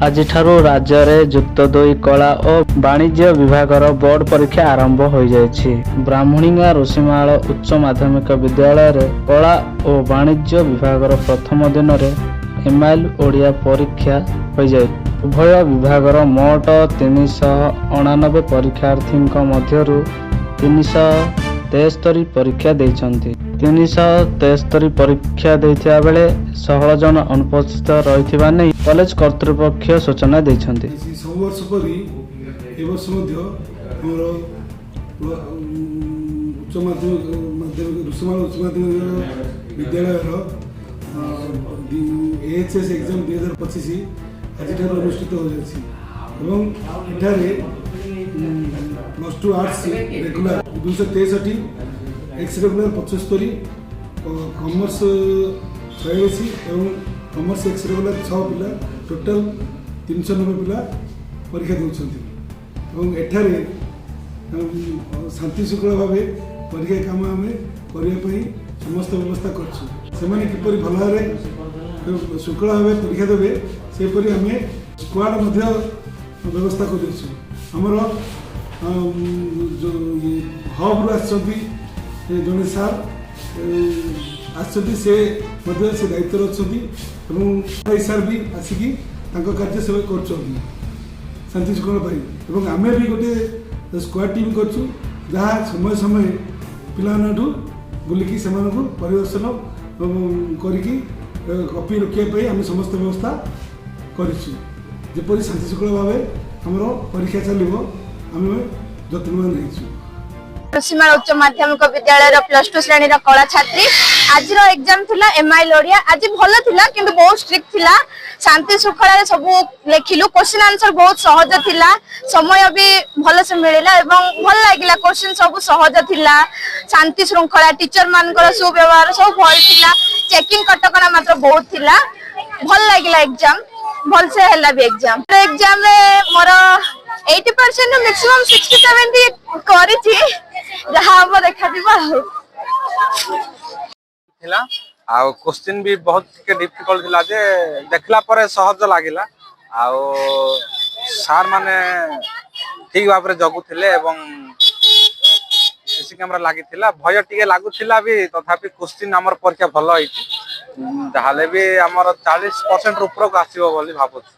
ଆଜିଠାରୁ ରାଜ୍ୟରେ ଯୁକ୍ତ 2 କଳା ଓ ବାଣିଜ୍ୟ ବିଭାଗର ବୋର୍ଡ ପରୀକ୍ଷା ଆରମ୍ଭ ହୋଇଯାଇଛି। ବ୍ରାହ୍ମଣୀଗାଁ ଋଷିମାଳ ଉଚ୍ଚ ମାଧ୍ୟମିକ ବିଦ୍ୟାଳୟରେ କଳା ଓ ବାଣିଜ୍ୟ ବିଭାଗର ପ୍ରଥମ ଦିନରେ ଏମାଇଲ୍ ଓଡ଼ିଆ ପରୀକ୍ଷା ହୋଇଯାଇଛି। ଉଭୟ ବିଭାଗର ମୋଟ 389 ପରୀକ୍ଷାର୍ଥୀଙ୍କ ମଧ୍ୟରୁ 373 ପରୀକ୍ଷା ଦେଇଛନ୍ତି। 373 ପରୀକ୍ଷା ଦେଇଥିବା ବେଳେ 16 ଜଣ ଅନୁପସ୍ଥିତ ରହିଥିବା ନେଇ କଲେଜ କର୍ତ୍ତୃପକ୍ଷ ସୂଚନା ଦେଇଛନ୍ତି। ସବୁ ବର୍ଷ ପରି ଏ ବର୍ଷ ମଧ୍ୟ ଆମର ଉଚ୍ଚ ମାଧ୍ୟମିକ ଋଷିମାଳ ଉଚ୍ଚ ମାଧ୍ୟମିକ ବିଦ୍ୟାଳୟର AHS ଏକ୍ଜାମ୍ 2025 ଆଜିଠାରୁ ଅନୁଷ୍ଠିତ ହୋଇଯାଇଛି ଏବଂ ଏଠାରେ +2 arts regular 263, ex regular 75, commerce 86 ଏବଂ କମର୍ସ ଏକ୍ସ ରେଗୁଲାର 6 ପିଲା, ଟୋଟାଲ 390 ପିଲା ପରୀକ୍ଷା ଦେଉଛନ୍ତି ଏବଂ ଏଠାରେ ଶାନ୍ତି ଶୃଙ୍ଖଳା ଭାବେ ପରୀକ୍ଷା କାମ ଆମେ କରିବା ପାଇଁ ସମସ୍ତ ବ୍ୟବସ୍ଥା କରୁଛୁ। ସେମାନେ କିପରି ଭଲ ଭାବରେ ଶୃଙ୍ଖଳା ଭାବେ ପରୀକ୍ଷା ଦେବେ ସେପରି ଆମେ ସ୍କ୍ୱାଡ୍ ମଧ୍ୟ ବ୍ୟବସ୍ଥା କରିଦେଇଛୁ। ଆମର ହବ୍ରୁ ଆସିଛନ୍ତି ଜଣେ ସାର୍ ଆସିଛନ୍ତି, ସେ ମଧ୍ୟ ସେ ଦାୟିତ୍ୱରେ ଅଛନ୍ତି ଏବଂ ସାର୍ ବି ଆସିକି ତାଙ୍କ କାର୍ଯ୍ୟ ସେବା କରୁଛନ୍ତି ଶାନ୍ତି ଶୃଙ୍ଖଳା ପାଇଁ। ଏବଂ ଆମେ ବି ଗୋଟିଏ ସ୍କ୍ୱାଡ୍ ଟିମ୍ କରିଛୁ ଯାହା ସମୟ ସମୟ ପିଲାମାନଙ୍କଠୁ ବୁଲିକି ସେମାନଙ୍କୁ ପରିଦର୍ଶନ କରିକି କପି ରଖିବା ପାଇଁ ଆମେ ସମସ୍ତ ବ୍ୟବସ୍ଥା କରିଛୁ। ଯେପରି ଶାନ୍ତି ଶୃଙ୍ଖଳା ଭାବେ ଆମର ପରୀକ୍ଷା ଚାଲିବ ଆମେ ଯତ୍ନବାନ ହେଇଛୁ। ଋଷିମାଳ ଉଚ୍ଚ ମାଧ୍ୟମିକ ବିଦ୍ୟାଳୟର +2 ଶ୍ରେଣୀର କଳା ଛାତ୍ରୀ। ଆଜିର ଏକ୍ଜାମ ଥିଲା ଏମାଇଲ୍ ଓଡ଼ିଆ। ଆଜି ଭଲ ଥିଲା କିନ୍ତୁ ବହୁତ ଷ୍ଟ୍ରିକ୍ଟ ଥିଲା। ଶାନ୍ତି ଶୃଙ୍ଖଳାରେ ସବୁ ଲେଖିଲୁ। କ୍ୱେଶ୍ଚିନ୍ ଆନ୍ସର ବହୁତ ସହଜ ଥିଲା, ସମୟ ବି ଭଲସେ ମିଳିଲା ଏବଂ ଭଲ ଲାଗିଲା। କ୍ୱେଶ୍ଚିନ୍ ସବୁ ସହଜ ଥିଲା, ଶାନ୍ତି ଶୃଙ୍ଖଳା, ଟିଚର ମାନଙ୍କର ସୁବ୍ୟବହାର ସବୁ ଭଲ ଥିଲା। ଚେକିଂ କଟକଣା ମାତ୍ର ବହୁତ ଥିଲା। ଭଲ ଲାଗିଲା ଏକ୍ଜାମ, ଭଲସେ ହେଲା ବି ଏକ୍ଜାମ। ଏକ୍ଜାମରେ ମୋର 80% ମ୍ୟାକ୍ସିମମ୍ 60-70 କରିଛି, ଯାହା ହବ ଦେଖାଯିବ ଆଉ क्वेश्चन भी बहुत डिफिकल्ट थिला जे देखला परे सहज लागिला। आउ सार माने ठीक भाव में जगुथिले एवं सीसी कैमरा लागिथिला। भय टिके लागुथिला भी तथापि क्वेश्चन हमर परीक्षा भलो होइछि। जाहाले भी हमर 40% ऊपर को आसीबो बोली भाबुछि।